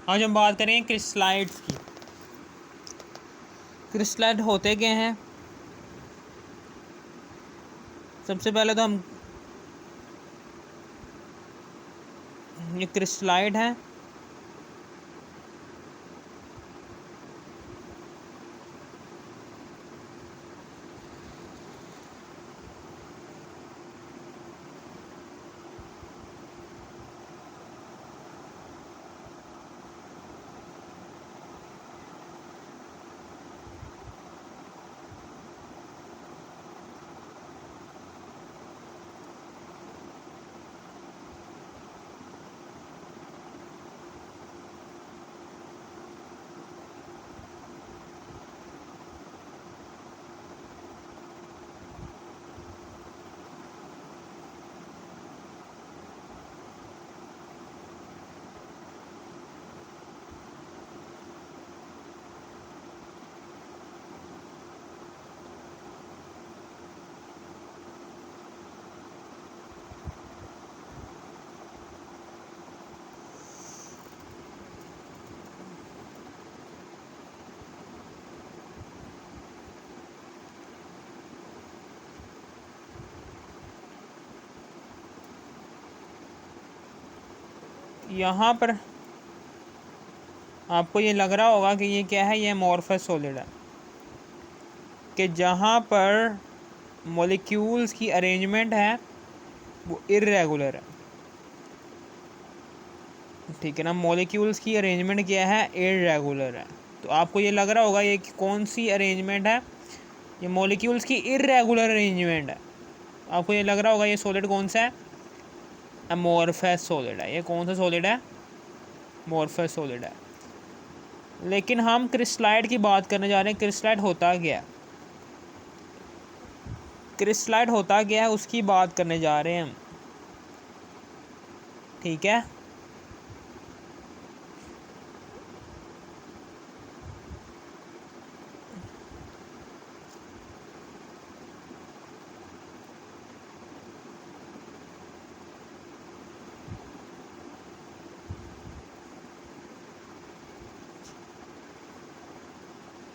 आज हम बात करें क्रिस्टलाइड्स की। क्रिस्टलाइड होते क्या हैं? सबसे पहले तो हम ये क्रिस्टलाइड है, यहाँ पर आपको ये लग रहा होगा कि ये क्या है, ये अमोर्फस सॉलिड है, कि जहाँ पर मॉलिक्यूल्स की अरेंजमेंट है वो इर्रेगुलर है। ठीक है ना, मॉलिक्यूल्स की अरेंजमेंट क्या है, इर्रेगुलर है। तो आपको ये लग रहा होगा ये कौन सी अरेंजमेंट है, ये मॉलिक्यूल्स की इर्रेगुलर अरेंजमेंट है। आपको ये लग रहा होगा ये सॉलिड कौन सा है, अमोर्फस सॉलिड है। ये कौन सा सॉलिड है, अमोर्फस सॉलिड है। लेकिन हम क्रिस्टलाइड की बात करने जा रहे हैं। क्रिस्टलाइड होता क्या है, क्रिस्टलाइड होता क्या है उसकी बात करने जा रहे हैं हम। ठीक है,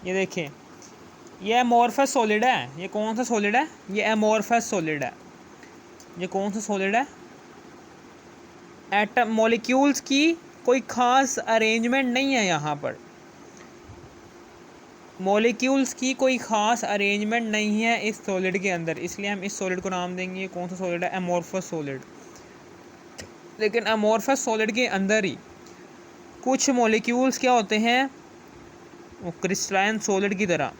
ये देखिए ये अमोर्फस सॉलिड है। ये कौन सा सॉलिड है, ये अमोर्फस सॉलिड है। ये कौन सा सॉलिड है, एटम मॉलिक्यूल्स की कोई ख़ास अरेंजमेंट नहीं है यहाँ पर। मॉलिक्यूल्स की कोई ख़ास अरेंजमेंट नहीं है इस सॉलिड के अंदर, इसलिए हम इस सॉलिड को नाम देंगे ये कौन सा सॉलिड है, अमोर्फस सॉलिड। लेकिन अमोर्फस सॉलिड के अंदर ही कुछ मॉलिक्यूल्स क्या होते हैं, वो क्रिस्टलाइन सॉलिड की तरह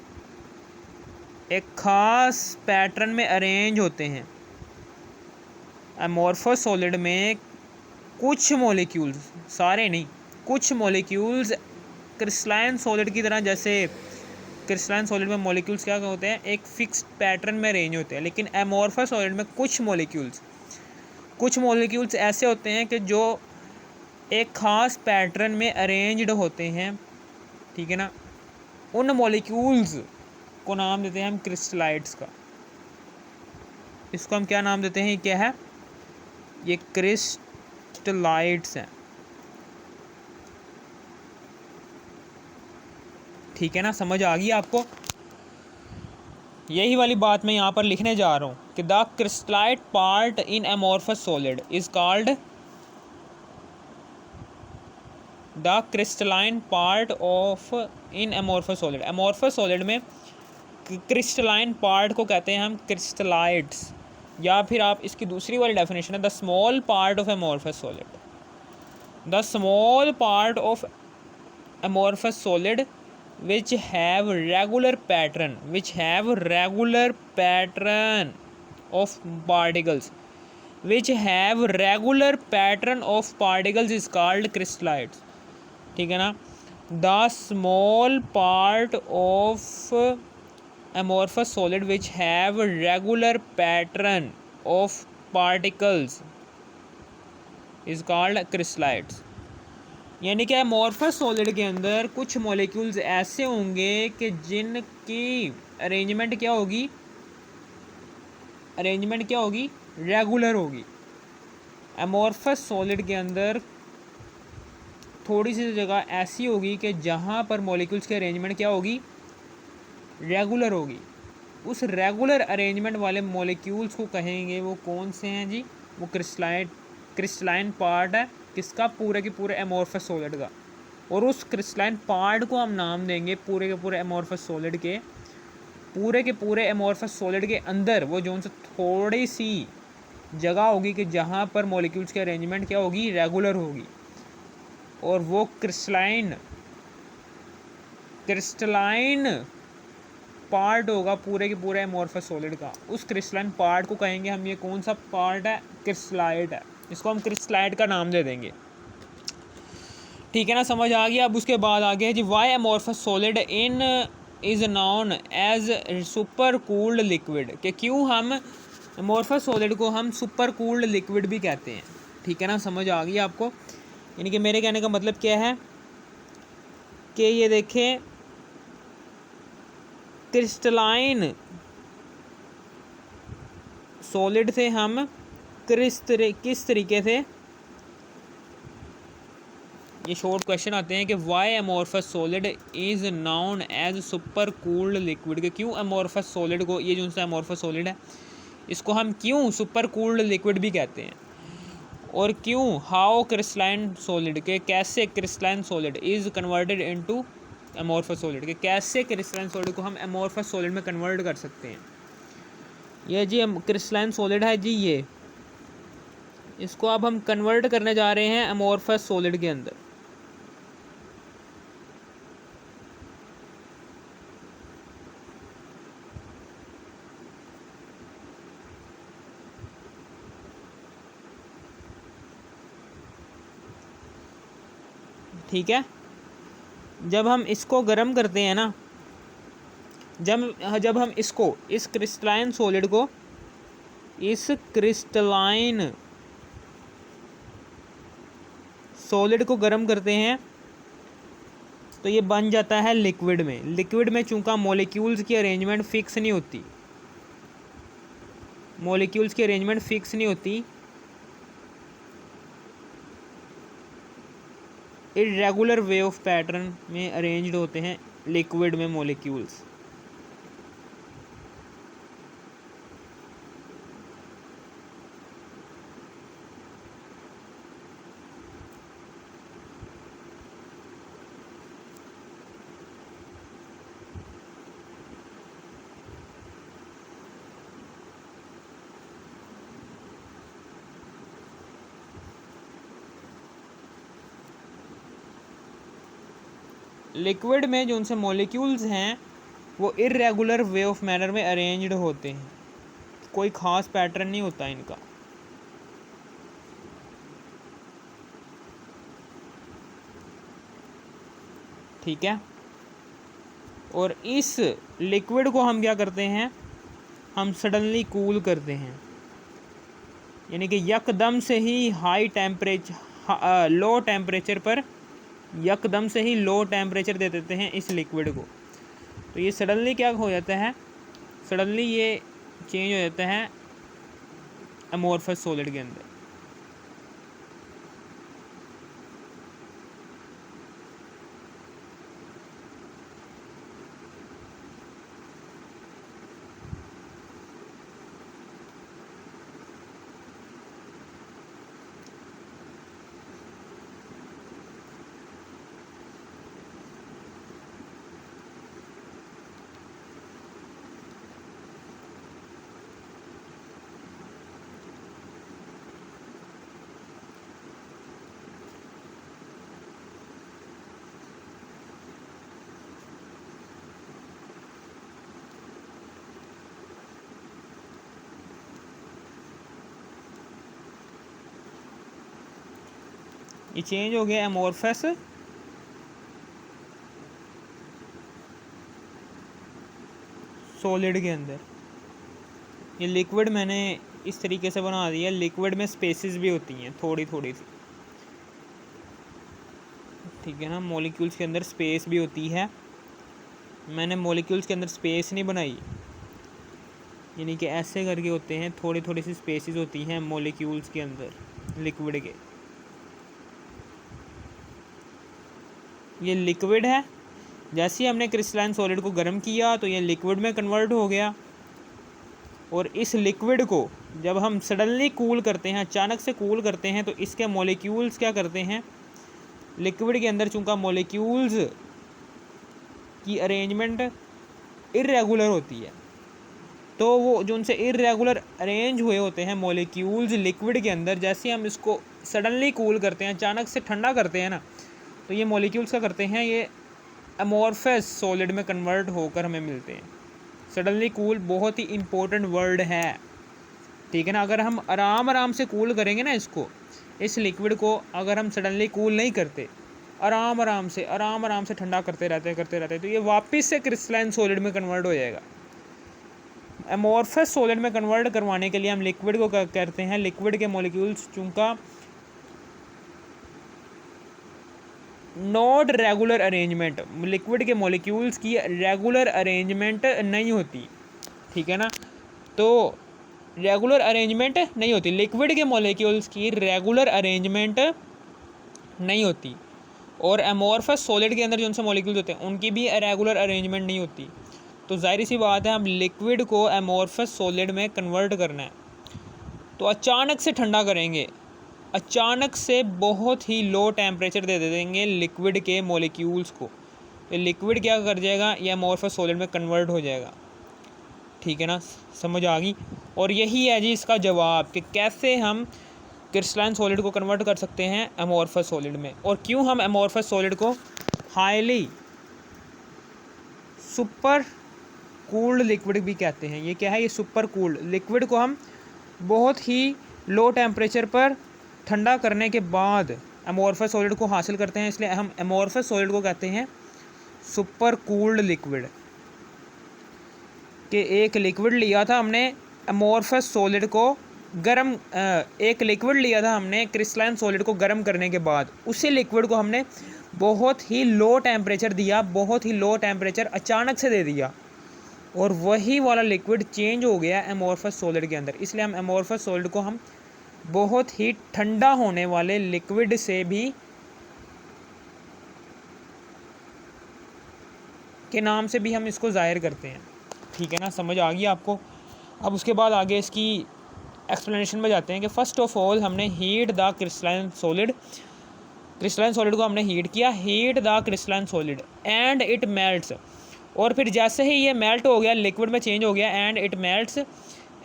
एक ख़ास पैटर्न में अरेंज होते हैं। अमोर्फस सॉलिड में कुछ मॉलिक्यूल्स, सारे नहीं, कुछ मॉलिक्यूल्स क्रिस्टलाइन सॉलिड की तरह, जैसे क्रिस्टलाइन सॉलिड में मॉलिक्यूल्स क्या होते हैं, एक फिक्स्ड पैटर्न में अरेंज होते हैं। लेकिन अमोर्फस सॉलिड में कुछ मॉलिक्यूल्स ऐसे होते हैं कि जो एक ख़ास पैटर्न में अरेंज्ड होते हैं। ठीक है ना, उन मॉलिक्यूल्स को नाम देते हैं हम क्रिस्टलाइड्स का। इसको हम क्या नाम देते हैं, ये क्या है, ये क्रिस्टलाइड्स हैं। ठीक है ना, समझ आ गई आपको। यही वाली बात मैं यहाँ पर लिखने जा रहा हूँ कि the crystallite part in amorphous solid is called, the crystalline part of in amorphous solid, amorphous solid में क्रिस्टलाइन पार्ट को कहते हैं हम क्रिस्टलाइड्स। या फिर आप इसकी दूसरी वाली डेफिनेशन है the small part of amorphous solid, the small part of amorphous solid which have regular pattern of particles, which have regular pattern of particles is called crystallides. ठीक है ना, the small part of amorphous solid which have regular pattern of particles is called crystallides. यानी कि amorphous solid के अंदर कुछ molecules ऐसे होंगे कि जिनकी अरेंजमेंट क्या होगी, रेगुलर होगी। अमोर्फस सॉलिड के अंदर थोड़ी सी जगह ऐसी होगी कि जहाँ पर मॉलिक्यूल्स की अरेंजमेंट क्या होगी, रेगुलर होगी। उस रेगुलर अरेंजमेंट वाले मॉलिक्यूल्स को कहेंगे, वो कौन से हैं जी, वो क्रिस्टलाइन पार्ट है किसका, पूरे के पूरे एमोर्फस सॉलिड का। और उस क्रिस्टलाइन पार्ट को हम नाम देंगे पूरे के पूरे एमोर्फस सॉलिड के, पूरे के पूरे एमोर्फस सॉलिड के अंदर वो जो उनसे थोड़ी सी जगह होगी कि जहाँ पर मॉलिक्यूल्स की अरेंजमेंट क्या होगी, रेगुलर होगी। और वो क्रिस्टलाइन पार्ट होगा पूरे के पूरे एमोर्फस सॉलिड का। उस क्रिस्टलाइन पार्ट को कहेंगे हम, ये कौन सा पार्ट है, क्रिस्टलाइट है। इसको हम क्रिस्टलाइट का नाम दे देंगे। ठीक है ना, समझ आ गया। अब उसके बाद आगे है जी, why amorphous solid in is known as super cooled liquid, कि क्यों हम एमोर्फस सॉलिड को हम सुपर कूल्ड लिक्विड भी कहते हैं। ठीक है ना, समझ आ गई आपको। यानी कि मेरे कहने का मतलब क्या है कि ये देखें, क्रिस्टलाइन सॉलिड से हम किस तरीके से, ये शॉर्ट क्वेश्चन आते हैं कि why amorphous solid is known as super cooled liquid, के क्यों एमोर्फस सॉलिड को, ये जो सा एमोर्फस सॉलिड है इसको हम क्यों सुपर कूल्ड लिक्विड भी कहते हैं। और क्यों, हाउ क्रिस्टलाइन सॉलिड, के कैसे crystalline solid is converted into amorphous solid, के कैसे क्रिस्टलाइन सॉलिड को हम एमोर्फस सॉलिड में कन्वर्ट कर सकते हैं। ये जी क्रिस्टलाइन सॉलिड है जी, ये इसको अब हम कन्वर्ट करने जा रहे हैं एमोर्फस सॉलिड के अंदर। ठीक है, जब हम इसको गर्म करते हैं ना, जब हम इसको, इस क्रिस्टलाइन सॉलिड को, इस क्रिस्टलाइन सॉलिड को गर्म करते हैं तो ये बन जाता है लिक्विड में। लिक्विड में चूंकि मॉलिक्यूल्स की अरेंजमेंट फिक्स नहीं होती, मॉलिक्यूल्स की अरेंजमेंट फिक्स नहीं होती, इर्रेगुलर वे ऑफ पैटर्न में अरेंज्ड होते हैं लिक्विड में मॉलिक्यूल्स। लिक्विड में जो उनसे मॉलिक्यूल्स हैं वो इर्रेगुलर वे ऑफ मैनर में अरेंज्ड होते हैं, कोई ख़ास पैटर्न नहीं होता इनका। ठीक है, और इस लिक्विड को हम क्या करते हैं, हम सडनली कूल करते हैं, यानी कि यकदम से ही लो टेम्परेचर पर यकदम से ही लो टेम्परेचर दे देते हैं इस लिक्विड को। तो ये सडनली क्या हो जाता है, सडनली ये चेंज हो जाता है अमोर्फस सॉलिड के अंदर। ये चेंज हो गया एमोर्फस सॉलिड के अंदर। ये लिक्विड मैंने इस तरीके से बना दिया, लिक्विड में स्पेसेस भी होती हैं थोड़ी थोड़ी सी, ठीक है ना, मॉलिक्यूल्स के अंदर स्पेस भी होती है। मैंने मॉलिक्यूल्स के अंदर स्पेस नहीं बनाई, यानी कि ऐसे करके होते हैं, थोड़ी थोड़ी सी स्पेसेस होती हैं मॉलिक्यूल्स के अंदर लिक्विड के। ये लिक्विड है, जैसे ही हमने क्रिस्टलाइन सॉलिड को गर्म किया तो ये लिक्विड में कन्वर्ट हो गया। और इस लिक्विड को जब हम सडनली कूल करते हैं, अचानक से कूल करते हैं, तो इसके मॉलिक्यूल्स क्या करते हैं, लिक्विड के अंदर चूँकि मॉलिक्यूल्स की अरेंजमेंट इर्रेगुलर होती है, तो वो जो उनसे इर्रेगुलर अरेंज हुए होते हैं मॉलिक्यूल्स लिक्विड के अंदर, जैसे हम इसको सडनली कूल करते हैं, अचानक से ठंडा करते हैं ना, तो ये मॉलिक्यूल्स क्या करते हैं, ये अमॉर्फस सॉलिड में कन्वर्ट होकर हमें मिलते हैं। सडनली कूल बहुत ही इम्पोर्टेंट वर्ड है, ठीक है ना। अगर हम आराम से कूल करेंगे ना इसको, इस लिक्विड को अगर हम सडनली कूल नहीं करते, आराम से ठंडा करते रहते तो ये वापस से क्रिस्टलाइन सॉलिड में कन्वर्ट हो जाएगा। अमॉर्फस सॉलिड में कन्वर्ट करवाने के लिए हम लिक्विड को करते हैं, लिक्विड के मॉलिक्यूल्स चूँकि नॉट रेगुलर अरेंजमेंट, लिक्विड के मॉलिक्यूल्स की रेगुलर अरेंजमेंट नहीं होती, ठीक है ना। तो रेगुलर अरेंजमेंट नहीं होती, लिक्विड के मॉलिक्यूल्स की रेगुलर अरेंजमेंट नहीं होती, और अमॉर्फस सॉलिड के अंदर जो उनसे मॉलिक्यूल्स होते हैं उनकी भी रेगुलर अरेंजमेंट नहीं होती। तो जाहिर सी बात है, हम लिक्विड को अमॉर्फस सॉलिड में कन्वर्ट करना है, तो अचानक से ठंडा करेंगे, अचानक से बहुत ही लो टेम्परेचर दे देंगे लिक्विड के मॉलिक्यूल्स को, ये लिक्विड क्या कर जाएगा, ये अमॉर्फस सॉलिड में कन्वर्ट हो जाएगा, ठीक है ना। समझ आ गई। और यही है जी इसका जवाब कि कैसे हम क्रिस्टलाइन सॉलिड को कन्वर्ट कर सकते हैं अमॉर्फस सॉलिड में, और क्यों हम अमॉर्फस सॉलिड को हाईली सुपर कूल्ड लिक्विड भी कहते हैं। ये क्या है, ये सुपर कूल्ड लिक्विड को हम बहुत ही लो टेम्परेचर पर ठंडा करने के बाद अमॉर्फस सॉलिड को हासिल करते हैं, इसलिए हम अमॉर्फस सॉलिड को कहते हैं सुपर कूल्ड लिक्विड। कि एक लिक्विड लिया था हमने अमॉर्फस सॉलिड को गर्म, एक लिक्विड लिया था हमने क्रिस्टलाइन सॉलिड को गर्म करने के बाद, उसी लिक्विड को हमने बहुत ही लो टेम्परेचर दिया, बहुत ही लो टेम्परेचर अचानक से दे दिया, और वही वाला लिक्विड चेंज हो गया अमॉर्फस सॉलिड के अंदर। इसलिए हम अमॉर्फस सॉलिड को हम बहुत ही ठंडा होने वाले लिक्विड से भी के नाम से भी हम इसको ज़ाहिर करते हैं, ठीक है ना। समझ आ गई आपको। अब उसके बाद आगे इसकी एक्सप्लेनेशन में जाते हैं कि फ़र्स्ट ऑफ ऑल हमने हीट द क्रिस्टलाइन सॉलिड को हमने हीट किया, heat the crystalline solid and it melts, और फिर जैसे ही ये मेल्ट हो गया, लिक्विड में चेंज हो गया, and it melts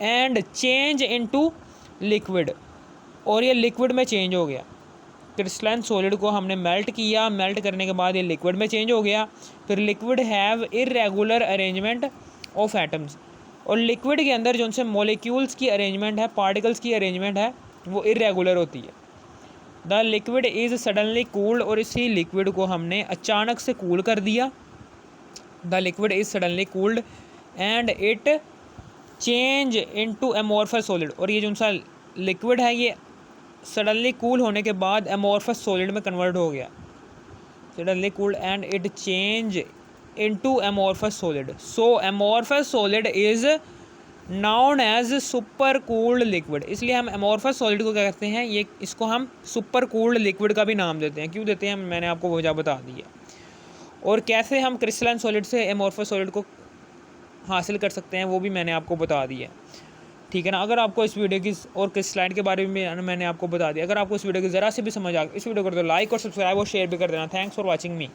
and change into liquid, और ये लिक्विड में चेंज हो गया। क्रिस्टलाइन सॉलिड को हमने मेल्ट किया, मेल्ट करने के बाद ये लिक्विड में चेंज हो गया। फिर liquid have irregular arrangement of atoms, और लिक्विड के अंदर जो उनसे मॉलिक्यूल्स की अरेंजमेंट है, पार्टिकल्स की अरेंजमेंट है, वो इर्रेगुलर होती है। The liquid is suddenly cooled, और इसी लिक्विड को हमने अचानक से कूल कर दिया। The liquid is suddenly cooled and it change into amorphous solid, और ये जो उनसा लिक्विड है ये सडनली कूल होने के बाद अमॉर्फस सॉलिड में कन्वर्ट हो गया। Suddenly cooled and it change into amorphous solid, so amorphous solid is known as super cooled liquid. इसलिए हम अमॉर्फस सॉलिड को क्या कहते हैं, ये इसको हम सुपर कूल्ड लिक्विड का भी नाम देते हैं। क्यों देते हैं, मैंने आपको वजह बता दी है। और कैसे हम क्रिस्टलाइन सॉलिड से अमॉर्फस सॉलिड को हासिल कर सकते हैं वो भी मैंने आपको बता दिया, ठीक है ना। अगर आपको इस वीडियो की और क्रिस्टलाइन के बारे में मैंने आपको बता दिया, अगर आपको इस वीडियो की ज़रा से भी समझ आ गई, इस वीडियो को तो लाइक और सब्सक्राइब और शेयर भी कर देना। Thanks for watching me.